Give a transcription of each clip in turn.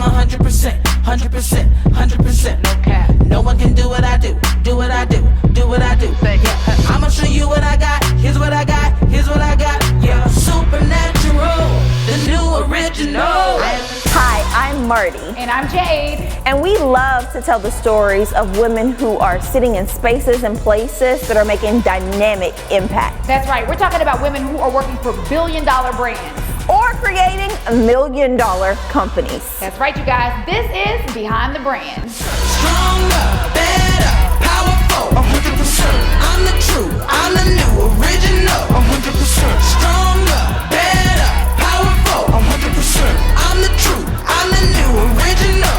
100%, 100%, 100%, no cap. No one can do what I do, do what I do, do what I do. Yeah, I'ma show you what I got, here's what I got, here's what I got. Yeah, supernatural, the new original. Hi, I'm Marty. And I'm Jade. And we love to tell the stories of women who are sitting in spaces and places that are making dynamic impact. That's right, we're talking about women who are working for billion-dollar brands. Or creating $1 million companies. That's right, you guys. This is Behind the Brand. Stronger, better, powerful, 100%. I'm the truth, I'm the new original, 100%. Stronger, better, powerful, 100%. I'm the truth, I'm the new original.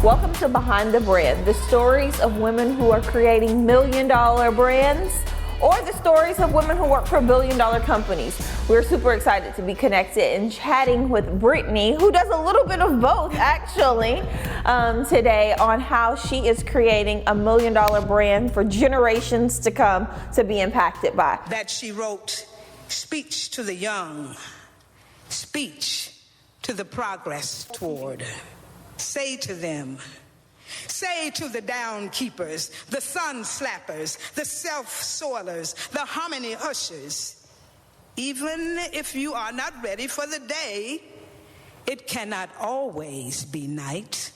Welcome to Behind the Brand, the stories of women who are creating $1 million brands, or the stories of women who work for billion-dollar companies. We're super excited to be connected and chatting with Brittany, who does a little bit of both actually, today on how she is creating $1 million brand for generations to come to be impacted by. That she wrote, speech to the young, speech to the progress toward. Say to them, say to the down keepers, the sun slappers, the self-soilers, the harmony ushers, even if you are not ready for the day, it cannot always be night.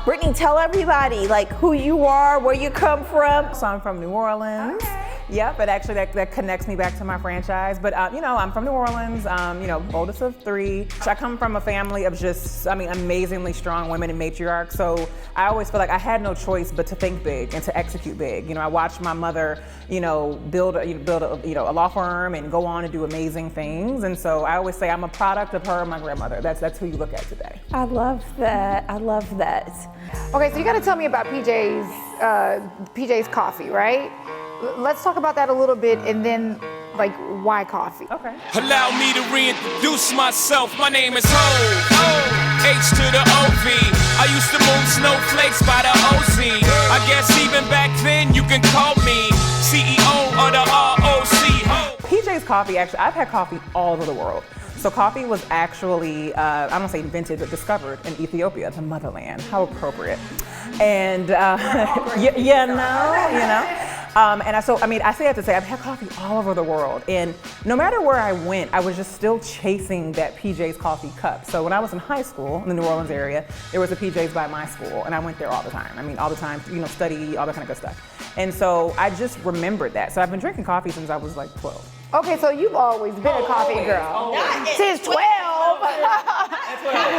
Brittany, tell everybody like who you are, where you come from. So I'm from New Orleans. Okay. Yep, but actually that connects me back to my franchise. But I'm from New Orleans, oldest of three. I come from a family of just, amazingly strong women and matriarchs. So I always feel like I had no choice but to think big and to execute big. I watched my mother, build a law firm and go on and do amazing things. And so I always say I'm a product of her and my grandmother. That's who you look at today. I love that. I love that. Okay, so you gotta tell me about PJ's Coffee, right? Let's talk about that a little bit and then why coffee? Okay. Allow me to reintroduce myself. My name is Ho, H to the OV. I used to move snowflakes by the OZ. I guess even back then you can call me CEO of the ROC. Ho. PJ's Coffee, actually, I've had coffee all over the world. So coffee was actually, I don't say invented, but discovered in Ethiopia, the motherland. How appropriate. And I say that to say I've had coffee all over the world, and no matter where I went, I was just still chasing that PJ's Coffee cup. So when I was in high school in the New Orleans area, there was a PJ's by my school, and I went there all the time. Study, all that kind of good stuff. And so I just remembered that. So I've been drinking coffee since I was 12. Okay, so you've always been a coffee girl. Since 12. That's what I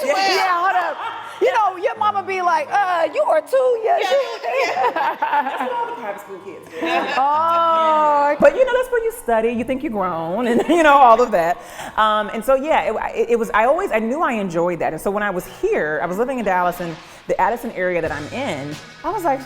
did. Yeah, hold up. Your mama be like, you are 2 years. That's what all the private school kids do. Oh. But that's where you study, you think you're grown, and all of that. And so it was. I knew I enjoyed that. And so when I was here, I was living in Dallas, and the Addison area that I'm in, I was like,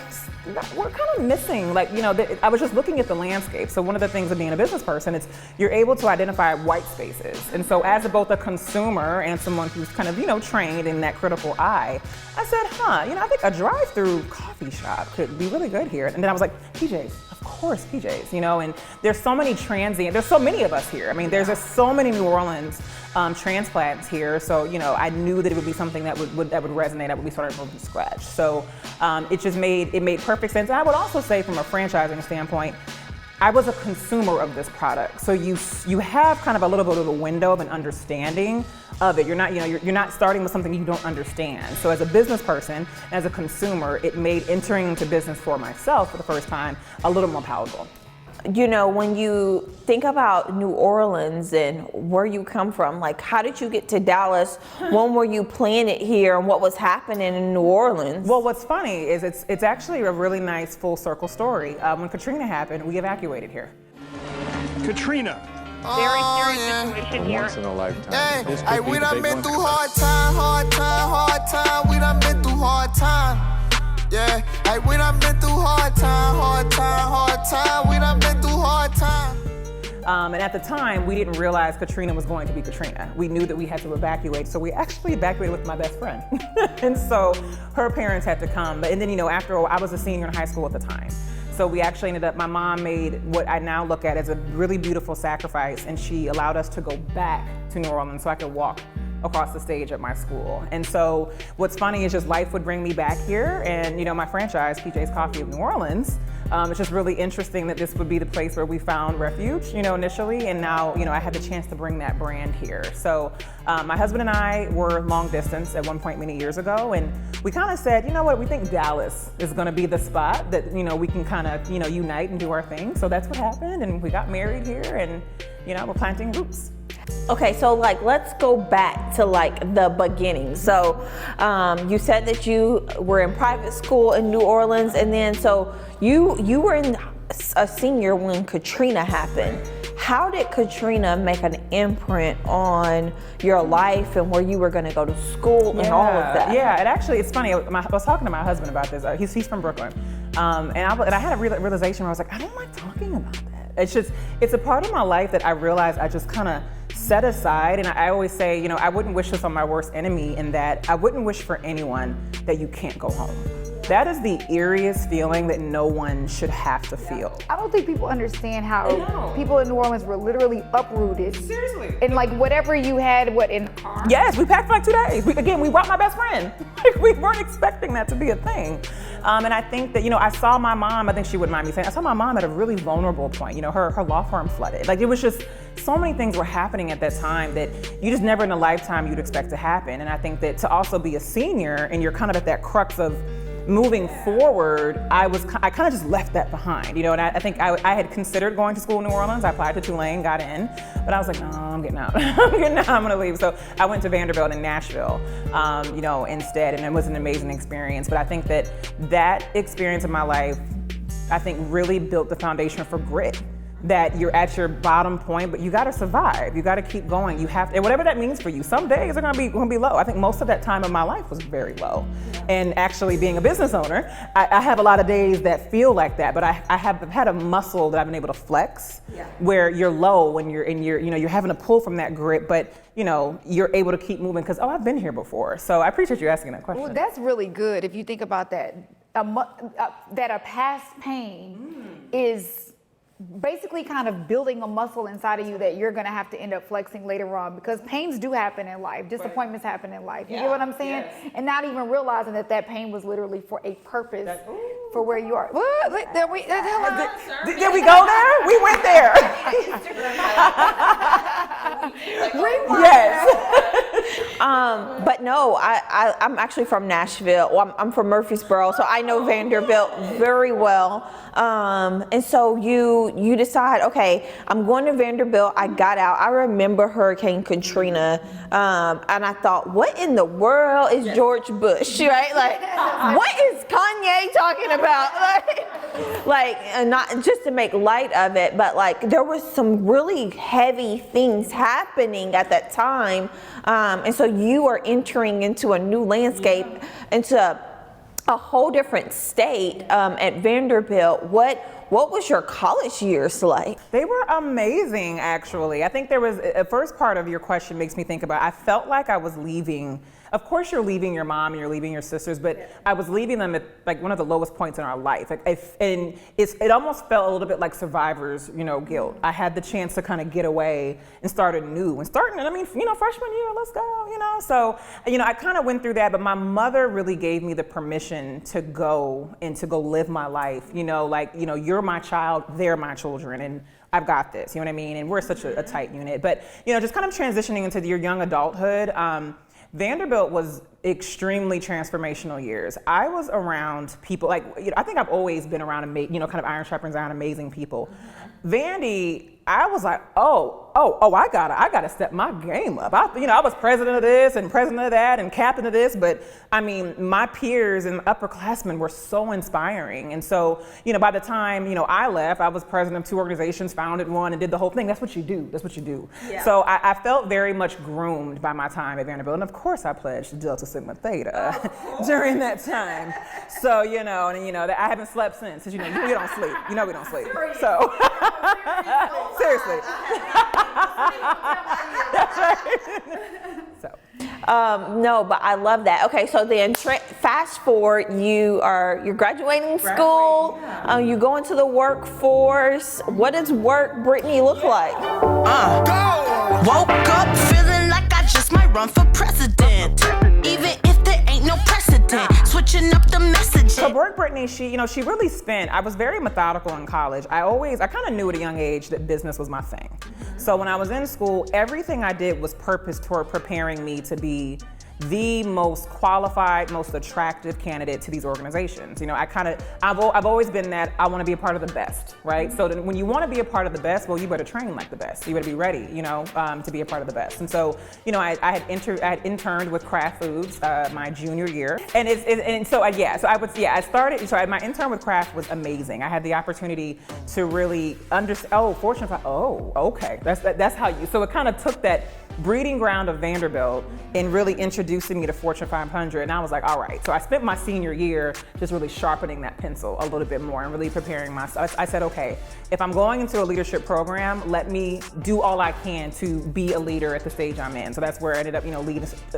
we're kind of missing. I was just looking at the landscape. So one of the things of being a business person is you're able to identify white spaces. And so as both a consumer and someone who's kind of, trained in that critical eye, I said, I think a drive-through coffee shop could be really good here. And then I was like, PJ's, of course, PJ's, and there's so many there's so many of us here. There's just so many New Orleans transplants here. So, I knew that it would be something that would resonate, that would be started from scratch. So it made perfect sense. And I would also say from a franchising standpoint, I was a consumer of this product. So you have kind of a little bit of a window of an understanding of it. You're not starting with something you don't understand. So as a business person, as a consumer, it made entering into business for myself for the first time a little more palatable. When you think about New Orleans and where you come from, how did you get to Dallas? When were you planted here, and what was happening in New Orleans? Well, what's funny is it's actually a really nice full circle story. When Katrina happened, we evacuated here. Katrina. Very serious situation here. Once in a lifetime. Hey, we done been through hard time. We done been through hard time. Yeah, hey, we done been through hard time. We done been through hard time. And at the time, we didn't realize Katrina was going to be Katrina. We knew that we had to evacuate, so we actually evacuated with my best friend. And so her parents had to come. And then, after I was a senior in high school at the time. So we actually ended up, my mom made what I now look at as a really beautiful sacrifice, and she allowed us to go back to New Orleans so I could walk across the stage at my school. And so what's funny is just life would bring me back here, and my franchise, PJ's Coffee of New Orleans, it's just really interesting that this would be the place where we found refuge, initially, and now, I had the chance to bring that brand here. So my husband and I were long distance at one point many years ago, and we kind of said, we think Dallas is gonna be the spot that, we can kind of, unite and do our thing. So that's what happened, and we got married here, and, we're planting roots. Okay, so let's go back to the beginning. So you said that you were in private school in New Orleans, and then so you were a senior when Katrina happened. How did Katrina make an imprint on your life and where you were going to go to school and all of that? Yeah, it's funny. I was talking to my husband about this. He's from Brooklyn, and I had a realization where I was like, I don't like talking about that. It's a part of my life that I realized I just kind of set aside. And I always say, I wouldn't wish this on my worst enemy, in that I wouldn't wish for anyone that you can't go home. That is the eeriest feeling that no one should have to feel. I don't think people understand how people in New Orleans were literally uprooted. Seriously. And whatever you had, in the car? Yes, we packed for 2 days. We brought my best friend. We weren't expecting that to be a thing. And I think that, I saw my mom, I think she wouldn't mind me saying, I saw my mom at a really vulnerable point. Her law firm flooded. It was just, so many things were happening at that time that you just never in a lifetime you'd expect to happen. And I think that to also be a senior and you're kind of at that crux of moving forward, I kind of just left that behind, and I think I had considered going to school in New Orleans. I applied to Tulane, got in, but I was like, no, I'm getting out. I'm gonna leave. So I went to Vanderbilt in Nashville, instead, and it was an amazing experience. But I think that experience in my life, I think really built the foundation for grit. That you're at your bottom point, but you gotta survive. You gotta keep going. You have to, and whatever that means for you. Some days are gonna be low. I think most of that time of my life was very low. And actually being a business owner, I have a lot of days that feel like that, but I have had a muscle that I've been able to flex where you're low when you're having to pull from that grit, but you're able to keep moving because, I've been here before. So I appreciate you asking that question. Well, that's really good if you think about that. That a past pain is basically kind of building a muscle inside of you that you're going to have to end up flexing later on, because pains do happen in life, disappointments happen in life. You get what I'm saying? Yes. And not even realizing that pain was literally for a purpose for where you are. What? Did we go there? We went there. Yes. But no, I'm actually from Nashville. Well, I'm from Murfreesboro, so I know Vanderbilt very well. And so you decide, okay, I'm going to Vanderbilt. I got out. I remember Hurricane Katrina, and I thought, what in the world is George Bush, right? What is Kanye talking about? Not just to make light of it, but there was some really heavy things happening at that time, and so you are entering into a new landscape, into a whole different state at Vanderbilt. What was your college years like? They were amazing, actually. I think there was a first part of your question makes me think about, I felt like I was leaving. Of course, you're leaving your mom and you're leaving your sisters, but I was leaving them at one of the lowest points in our life. It almost felt a little bit like survivor's, guilt. I had the chance to kind of get away and start anew. Freshman year, let's go, So, I kind of went through that, but my mother really gave me the permission to go and to go live my life. You're my child, they're my children, and I've got this, you know what I mean? And we're such a tight unit. But, just kind of transitioning into your young adulthood, Vanderbilt was extremely transformational years. I was around people I think I've always been around, kind of iron sharpens iron, amazing people. Vandy, I was like, I gotta step my game up. I was president of this and president of that and captain of this, but my peers and upperclassmen were so inspiring. And so, by the time, I left, I was president of 2 organizations, founded one, and did the whole thing. That's what you do. Yeah. So I felt very much groomed by my time at Vanderbilt. And of course I pledged Delta Sigma Theta during that time. So, I haven't slept since, because, we don't sleep. We don't sleep. So, seriously. That's right. No, but I love that. Okay, so then fast forward, you're graduating school, you go into the workforce. What does work, Brittany, look like? Woke up feeling like I just might run for president. Even if there ain't no precedent. Switching up the messaging. So work, Brittany, she really spent, I was very methodical in college. I kind of knew at a young age that business was my thing. So when I was in school, everything I did was purposed toward preparing me to be the most qualified, most attractive candidate to these organizations. You know, I've always been that I want to be a part of the best, right? So then when you want to be a part of the best, well, you better train like the best. You better be ready, you know, to be a part of the best. And so, you know, I had interned with Kraft Foods my junior year, and I started. So my intern with Kraft was amazing. I had the opportunity to really understand. Oh, Fortune 5. Oh, okay. That's how you. So it kind of took that breeding ground of Vanderbilt and really introducing me to Fortune 500. And I was like, all right. So I spent my senior year just really sharpening that pencil a little bit more and really preparing myself. I said, okay, if I'm going into a leadership program, let me do all I can to be a leader at the stage I'm in. So that's where I ended up, you know,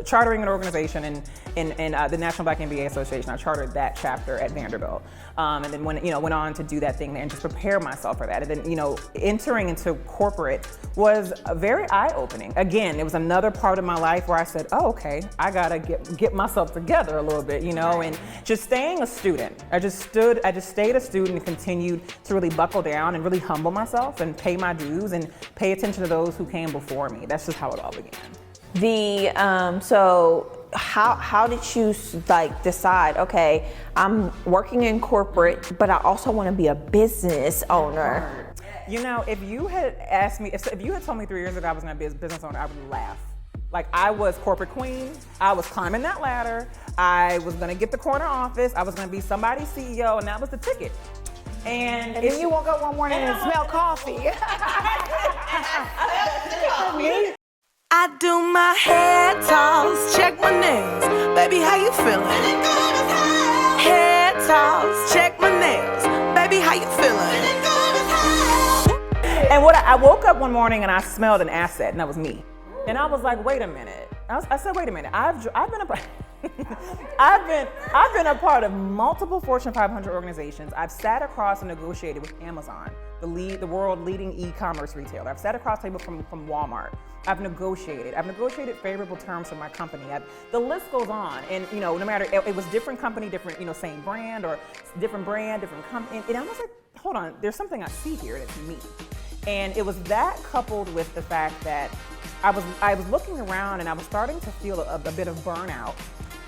chartering an organization in the National Black MBA Association. I chartered that chapter at Vanderbilt. And then went on to do that thing there and just prepare myself for that. And then, you know, entering into corporate was very eye-opening. Again, it was another part of my life where I said, oh, okay, I gotta get myself together a little bit, you know, and just staying a student. I just stayed a student and continued to really buckle down and really humble myself and pay my dues and pay attention to those who came before me. That's just how it all began. So how did you like decide, okay, I'm working in corporate, but I also want to be a business owner? You know, if you had asked me, if you had told me 3 years ago I was going to be a business owner, I would laugh. Like, I was corporate queen. I was climbing that ladder. I was going to get the corner office. I was going to be somebody's CEO, and that was the ticket. And then you woke up one morning and smell coffee. I do my hair toss, check my nails. Baby, how you feeling? Hair toss, check my nails. Baby, how you feeling? And I woke up one morning and I smelled an asset, and that was me. And I was like, wait a minute. I said, wait a minute. I've been a part of multiple Fortune 500 organizations. I've sat across and negotiated with Amazon, the world leading e-commerce retailer. I've sat across the table from Walmart. I've negotiated favorable terms for my company. The list goes on. And, you know, no matter, it was different company, different, you know, same brand or different brand, different company. And I was like, hold on, there's something I see here that's me. And it was that coupled with the fact that I was looking around and I was starting to feel a bit of burnout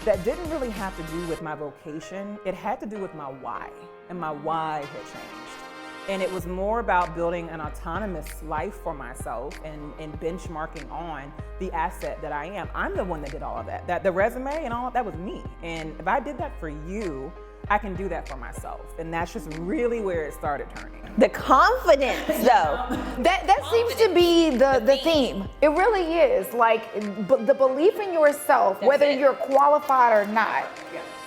that didn't really have to do with my vocation. It had to do with my why, and my why had changed. And it was more about building an autonomous life for myself and benchmarking on the asset that I am. I'm the one that did all of that. The resume and all of that was me. And if I did that for you, I can do that for myself. And that's just really where it started turning. The confidence, though. That seems to be the theme. It really is. Like, the belief in yourself, whether you're qualified or not,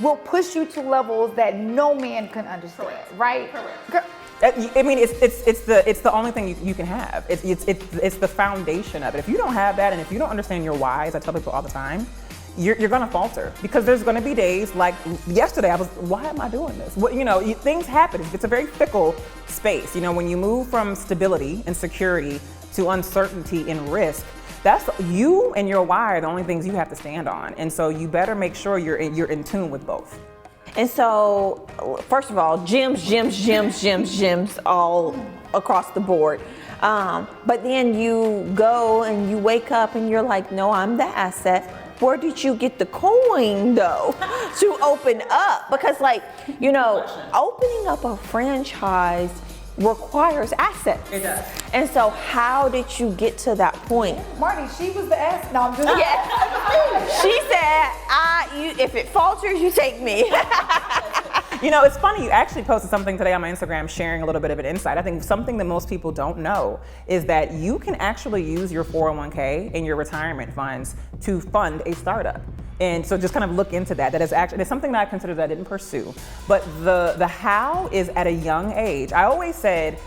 will push you to levels that no man can understand. Correct. Right? Correct. I mean, it's the only thing you can have. It's the foundation of it. If you don't have that, and if you don't understand your why, as I tell people all the time, you're gonna falter, because there's gonna be days like yesterday. Why am I doing this? Well, you know, things happen. It's a very fickle space. You know, when you move from stability and security to uncertainty and risk, that's you and your why are the only things you have to stand on. And so you better make sure you're in tune with both. And so, first of all, gyms all across the board. But then you go and you wake up and you're like, no, I'm the asset. Where did you get the coin, though, to open up? Because, like, you know, opening up a franchise requires assets. It does. And so how did you get to that point? Marty, she was the asset. No, I'm just She said, if it falters, you take me. You know, it's funny, you actually posted something today on my Instagram sharing a little bit of an insight. I think something that most people don't know is that you can actually use your 401k and your retirement funds to fund a startup. And so just kind of look into that. That is actually, it's something that I consider that I didn't pursue. But the how is at a young age. I always said,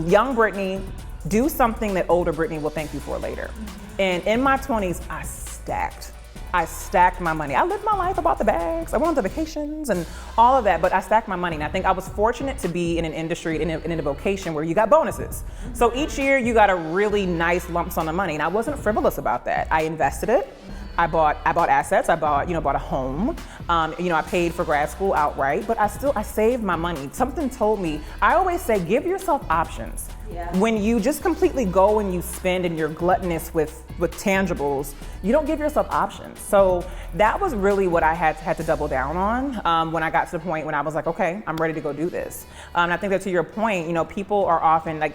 young Brittany, do something that older Brittany will thank you for later. And in my 20s, I stacked. I stacked my money. I lived my life, I bought the bags, I went on vacations and all of that, but I stacked my money. And I think I was fortunate to be in an industry, in a vocation where you got bonuses. So each year you got a really nice lump sum of money, and I wasn't frivolous about that. I invested it. I bought assets. I bought a home. I paid for grad school outright, but I saved my money. Something told me, I always say, give yourself options. Yeah. When you just completely go and you spend and you're gluttonous with tangibles, you don't give yourself options. So that was really what I had to double down on when I got to the point when I was like, okay, I'm ready to go do this. And I think that to your point, people are often like,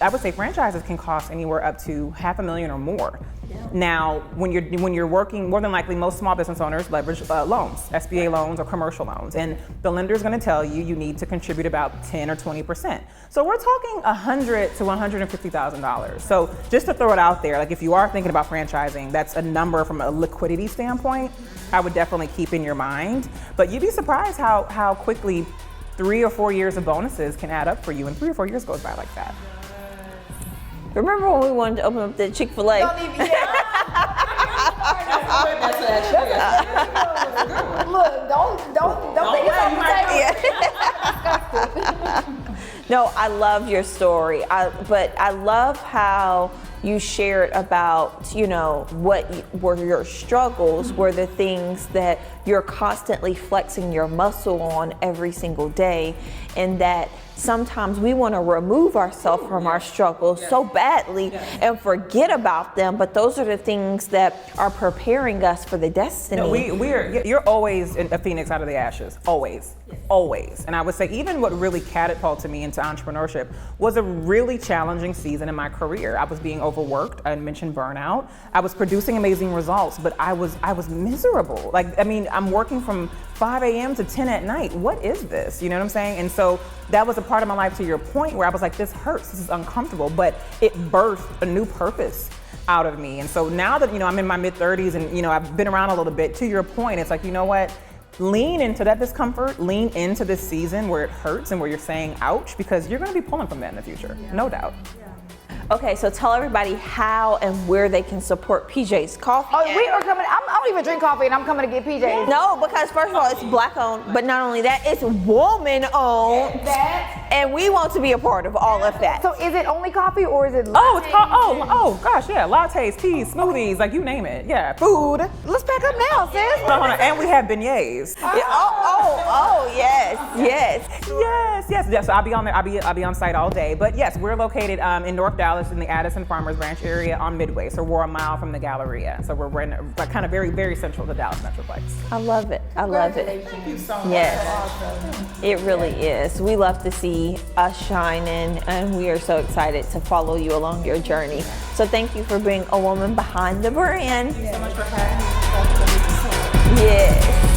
I would say franchises can cost anywhere up to $500,000 or more. Yeah. Now, when you're working, more than likely most small business owners leverage loans, SBA loans or commercial loans, and the lender is going to tell you need to contribute about 10 or 20%. So we're talking $100,000 to $150,000. So just to throw it out there, like if you are thinking about franchising, that's a number from a liquidity standpoint I would definitely keep in your mind. But you'd be surprised how quickly 3 or 4 years of bonuses can add up for you, and 3 or 4 years goes by like that. Remember when we wanted to open up the Chick-fil-A? Don't even, Look, don't think it's No, I love your story. But I love how you shared about, what were your struggles, were the things that you're constantly flexing your muscle on every single day, and that sometimes we want to remove ourselves from our struggles so badly and forget about them, but those are the things that are preparing us for the destiny. No, you're always a phoenix out of the ashes, always. Yes. Always. And I would say even what really catapulted me into entrepreneurship was a really challenging season in my career. I was being overworked. I mentioned burnout. I was producing amazing results, but I was miserable. I'm working from 5 a.m. to 10 at night. What is this? You know what I'm saying? And so that was a part of my life, to your point, where I was like, this hurts, this is uncomfortable, but it birthed a new purpose out of me. And so now that, I'm in my mid-30s and, I've been around a little bit, to your point, it's like, you know what? Lean into that discomfort, lean into this season where it hurts and where you're saying ouch, because you're going to be pulling from that in the future, no doubt. Okay, so tell everybody how and where they can support PJ's Coffee. Oh, we are coming. I don't even drink coffee, and I'm coming to get PJ's. No, because first of all, it's Black owned, but not only that, it's woman owned. And we want to be a part of all of that. So is it only coffee or is it lattes? Oh, it's called, gosh, yeah, lattes, teas, smoothies, like you name it. Yeah, food. Let's back up now, sis. Hold on, and we have beignets. Yes. So I'll be on there. I'll be on site all day. But yes, we're located in North Dallas in the Addison Farmers Branch area on Midway. So we're a mile from the Galleria. So we're kind of very, very central to Dallas Metroplex. I love it. Thank you so much. Yes, awesome. It really is. We love to see us shining, and we are so excited to follow you along your journey. So thank you for being a woman behind the brand. Thank you so much for having me. Yes.